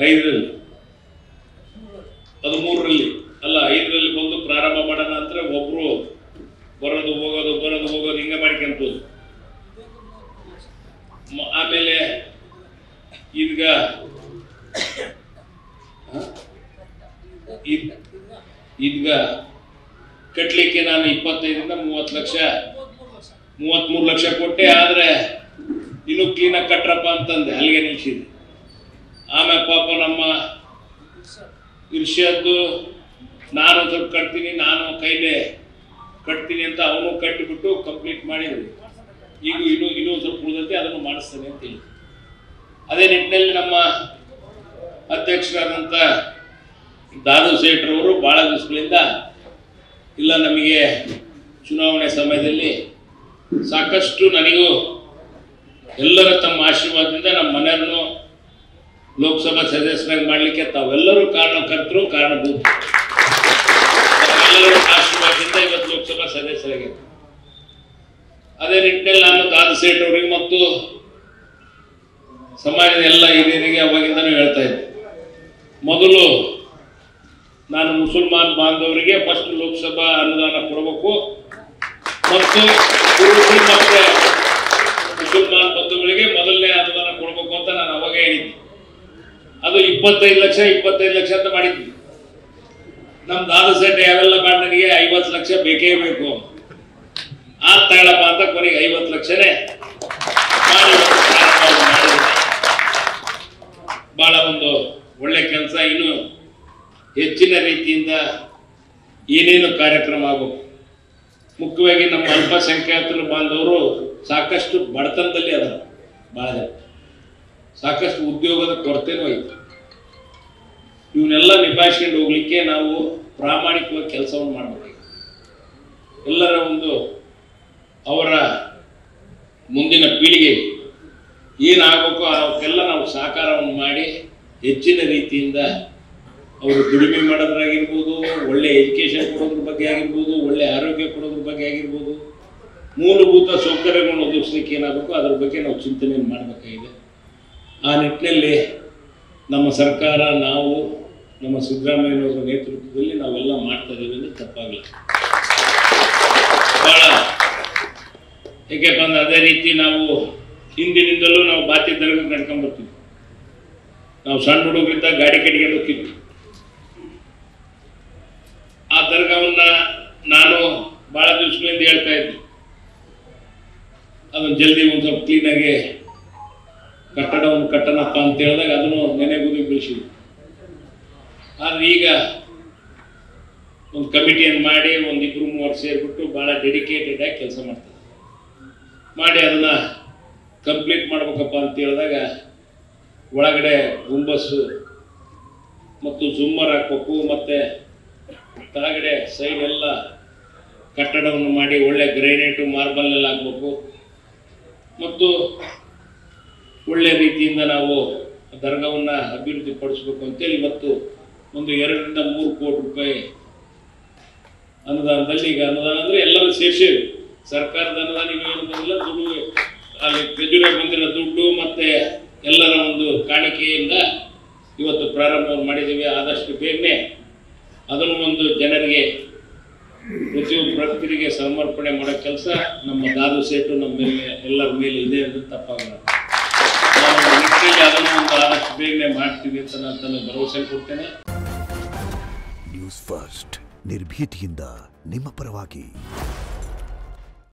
5ರಲ್ಲಿ ಅದು 3ರಲ್ಲಿ ಅಲ್ಲ 5ರಲ್ಲಿ ಬಂದು ಪ್ರಾರಂಭ ಮಾಡೋಣ ಅಂದ್ರೆ ಒಬ್ರು ಬರೋದು ಹೋಗೋದು ಹಿಂಗೆ ಮಾಡ್ಕೊಂಬೋದು. ಆಮೇಲೆ ಈಗ ಕಟ್ಟಲಿಕ್ಕೆ ನಾನು 25ರಿಂದ 30 ಲಕ್ಷ 33 ಲಕ್ಷ ಕೊಟ್ಟೆ. ಆದರೆ ಇನ್ನೂ ಕ್ಲೀನಾಗಿ ಕಟ್ರಪ್ಪ ಅಂತಂದೆ, ಅಲ್ಲಿಗೆ ನಿಲ್ಸಿದೆ. ಆಮೇಲೆ ಪಾಪ ನಮ್ಮ ಇರ್ಷದ್ದು ನಾನು ಸ್ವಲ್ಪ ಕಟ್ತೀನಿ, ನಾನು ಕೈಲೇ ಕಟ್ತೀನಿ ಅಂತ ಅವನು ಕಟ್ಟಿಬಿಟ್ಟು ಕಂಪ್ಲೀಟ್ ಮಾಡಿದ್ರು. ಈಗ ಇನ್ನೂ ಸ್ವಲ್ಪ ಉಳಿದಂತೆ ಅದನ್ನು ಮಾಡಿಸ್ತಾನೆ ಅಂತ ಹೇಳಿ ಅದೇ ನಿಟ್ಟಿನಲ್ಲಿ ನಮ್ಮ ಅಧ್ಯಕ್ಷರಾದಂಥ ದಾದು ಸೇಠರವರು ಭಾಳ ದಿವಸಗಳಿಂದ ಇಲ್ಲ ನಮಗೆ ಚುನಾವಣೆ ಸಮಯದಲ್ಲಿ ಸಾಕಷ್ಟು ನನಗೂ ಎಲ್ಲರ ತಮ್ಮ ಆಶೀರ್ವಾದದಿಂದ ನಮ್ಮ ಮನೆಯನ್ನು ಲೋಕಸಭಾ ಸದಸ್ಯರಾಗಿ ಮಾಡಲಿಕ್ಕೆ ತಾವೆಲ್ಲರೂ ಕಾರಣಕರ್ತರು ಕಾರಣಭೂತ ಎಲ್ಲರ ಆಶೀರ್ವಾದದಿಂದ ಇವತ್ತು ಲೋಕಸಭಾ ಸದಸ್ಯರಾಗಿ. ಅದೇ ನಿಟ್ಟಿನಲ್ಲಿ ನಾನು ದಾದು ಸೇಠ್ ಅವರಿಗೆ ಮತ್ತು ಸಮಾಜದ ಎಲ್ಲ ಹಿರಿಯರಿಗೆ ಅವಾಗಿಂದನೂ ಹೇಳ್ತಾ ಇದ್ದೆ, ಮೊದಲು ನಾನು ಮುಸಲ್ಮಾನ್ ಬಾಂಧವರಿಗೆ ಫಸ್ಟ್ ಲೋಕಸಭಾ ಅನುದಾನ ಕೊಡಬೇಕು ಮತ್ತು ಮತ್ತೆ ಮುಸಲ್ಮಾನ್ ಬಂಧುಗಳಿಗೆ ಮೊದಲನೇ ಅನುದಾನ ಕೊಡಬೇಕು ಅಂತ ನಾನು ಅವಾಗ ಹೇಳಿದ್ದೆ. ಅದು 25 ಲಕ್ಷ ಅಂತ ಮಾಡಿದ್ವಿ. ನಮ್ಮ ದಾದು ಸೇಠ್ ಯಾವೆಲ್ಲ ಬೇಡ, ನನಗೆ 50 ಲಕ್ಷ ಬೇಕೇ ಬೇಕು ತಗೊಳಪ್ಪ ಅಂತ ಕೊನೆಗೆ 50 ಲಕ್ಷನೇ ಮಾಡಿ ಬಹಳ ಒಂದು ಒಳ್ಳೆ ಕೆಲಸ. ಇನ್ನು ಹೆಚ್ಚಿನ ರೀತಿಯಿಂದ ಏನೇನು ಕಾರ್ಯಕ್ರಮ ಆಗಬೇಕು. ಮುಖ್ಯವಾಗಿ ನಮ್ಮ ಅಲ್ಪಸಂಖ್ಯಾತರ ಬಾಂಧವರು ಸಾಕಷ್ಟು ಬಡತನದಲ್ಲಿ ಅದ, ಭಾಳ ಸಾಕಷ್ಟು ಉದ್ಯೋಗದ ಕೊರತೆನೂ ಐತೆ. ಇವನ್ನೆಲ್ಲ ನಿಭಾಯಿಸ್ಕೊಂಡು ಹೋಗ್ಲಿಕ್ಕೆ ನಾವು ಪ್ರಾಮಾಣಿಕವಾಗಿ ಕೆಲಸವನ್ನು ಮಾಡಬೇಕು. ಎಲ್ಲರ ಒಂದು ಅವರ ಮುಂದಿನ ಪೀಳಿಗೆ ಏನಾಗಬೇಕು ಅವಕ್ಕೆಲ್ಲ ನಾವು ಸಹಕಾರವನ್ನು ಮಾಡಿ ಹೆಚ್ಚಿನ ರೀತಿಯಿಂದ ಅವರು ದುಡಿಮೆ ಮಾಡೋದ್ರಾಗಿರ್ಬೋದು, ಒಳ್ಳೆ ಎಜುಕೇಷನ್ ಕೊಡೋದ್ರ ಬಗ್ಗೆ ಆಗಿರ್ಬೋದು, ಒಳ್ಳೆ ಆರೋಗ್ಯ ಕೊಡೋದ್ರ ಬಗ್ಗೆ ಆಗಿರ್ಬೋದು, ಮೂಲಭೂತ ಸೌಕರ್ಯಗಳನ್ನು ಒದಗಿಸ್ಲಿಕ್ಕೆ ಏನಾಗಬೇಕು ಅದ್ರ ಬಗ್ಗೆ ನಾವು ಚಿಂತನೆಯನ್ನು ಮಾಡಬೇಕಾಗಿದೆ. ಆ ನಿಟ್ಟಿನಲ್ಲಿ ನಮ್ಮ ಸರ್ಕಾರ, ನಾವು ನಮ್ಮ ಸಿದ್ದರಾಮಯ್ಯನವರ ನೇತೃತ್ವದಲ್ಲಿ ನಾವೆಲ್ಲ ಮಾಡ್ತಾ ಇದ್ದೀವಿ ಅಂದರೆ ತಪ್ಪಾಗಲ್ಲ. ಭಾಳ ಏಕೆ ಬಂದು ಅದೇ ರೀತಿ ನಾವು ಹಿಂದಿನಿಂದಲೂ ನಾವು ಬಾತಿ ದರ್ಗಕ್ಕೆ ನಡ್ಕೊಂಡು ಬರ್ತೀವಿ. ನಾವು ಸಣ್ಣ ಹುಡುಗರಿದ್ದ ಗಾಡಿ ಕಡೆಗೆ ಹೋಗ್ತಿದ್ವಿ. ಆ ದರ್ಗವನ್ನ ನಾನು ಭಾಳ ದಿವಸಗಳಿಂದ ಹೇಳ್ತಾ ಇದ್ದೆ, ಅದನ್ನು ಜಲ್ದಿ ಒಂದು ಸ್ವಲ್ಪ ಕ್ಲೀನಾಗಿ ಕಟ್ಟಡವನ್ನು ಕಟ್ಟಣಪ್ಪ ಅಂತ ಹೇಳಿದಾಗ ಅದನ್ನು ನೆನೆಗುದಿ ಬೆಳೆಸಿದ್ವಿ. ಆದರೆ ಈಗ ಒಂದು ಕಮಿಟಿಯನ್ನು ಮಾಡಿ 1-2-3 ಸೇರಿಬಿಟ್ಟು ಭಾಳ ಡೆಡಿಕೇಟೆಡ್ ಆಗಿ ಕೆಲಸ ಮಾಡ್ತಾರೆ. ಮಾಡಿ ಅದನ್ನು ಕಂಪ್ಲೀಟ್ ಮಾಡ್ಬೇಕಪ್ಪ ಅಂತ ಹೇಳಿದಾಗ ಒಳಗಡೆ ಗುಂಬಸ್ಸು ಮತ್ತು ಝುಮ್ಮರ್ ಹಾಕ್ಬೇಕು, ಮತ್ತು ಕೆಳಗಡೆ ಸೈಡ್ ಎಲ್ಲ ಕಟ್ಟಡವನ್ನು ಮಾಡಿ ಒಳ್ಳೆ ಗ್ರೈನೇಟು ಮಾರ್ಬಲ್ನೆಲ್ಲ ಹಾಕ್ಬೇಕು ಮತ್ತು ಒಳ್ಳೆ ರೀತಿಯಿಂದ ನಾವು ದರ್ಗಾವನ್ನು ಅಭಿವೃದ್ಧಿ ಪಡಿಸ್ಬೇಕು ಅಂತೇಳಿ ಇವತ್ತು ಒಂದು 2-3 ಕೋಟಿ ರೂಪಾಯಿ ಅನುದಾನದಲ್ಲಿ, ಈಗ ಅನುದಾನ ಅಂದರೆ ಎಲ್ಲರೂ ಸೇರಿಸೇವೆ, ಸರ್ಕಾರದ ಅನುದಾನ ಏನು ಬಂದಿಲ್ಲ, ದುಡ್ಡು ಅಲ್ಲಿ ಖಜೂರಿಗೆ ಬಂದಿರೋ ದುಡ್ಡು ಮತ್ತು ಎಲ್ಲರ ಒಂದು ಕಾಣಿಕೆಯಿಂದ ಇವತ್ತು ಪ್ರಾರಂಭವನ್ನು ಮಾಡಿದ್ದೀವಿ. ಆದಷ್ಟು ಬೇಗನೆ ಅದನ್ನು ಒಂದು ಜನರಿಗೆ ಪ್ರತಿಯೊಬ್ಬ ಭಕ್ತರಿಗೆ ಸಮರ್ಪಣೆ ಮಾಡೋ ಕೆಲಸ ನಮ್ಮ ದಾದು ಸೇಠು ನಮ್ಮ ಮೇಲೆ ಎಲ್ಲರ ಮೇಲೆ ಇದೆ ಅಂತ ತಪ್ಪಾಗಲ್ಲ. ನಾವು ನಿಟ್ಟಿನಲ್ಲಿ ಅದನ್ನು ಒಂದು ಆದಷ್ಟು ಬೇಗನೆ ಮಾಡ್ತೀವಿ ಅಂತ ನಾನು ಭರವಸೆ ಕೊಡ್ತೇನೆ. ನ್ಯೂಸ್ ಫಸ್ಟ್ ನಿರ್ಭೀತಿಯಿಂದ ನಿಮ್ಮ ಪರವಾಗಿ.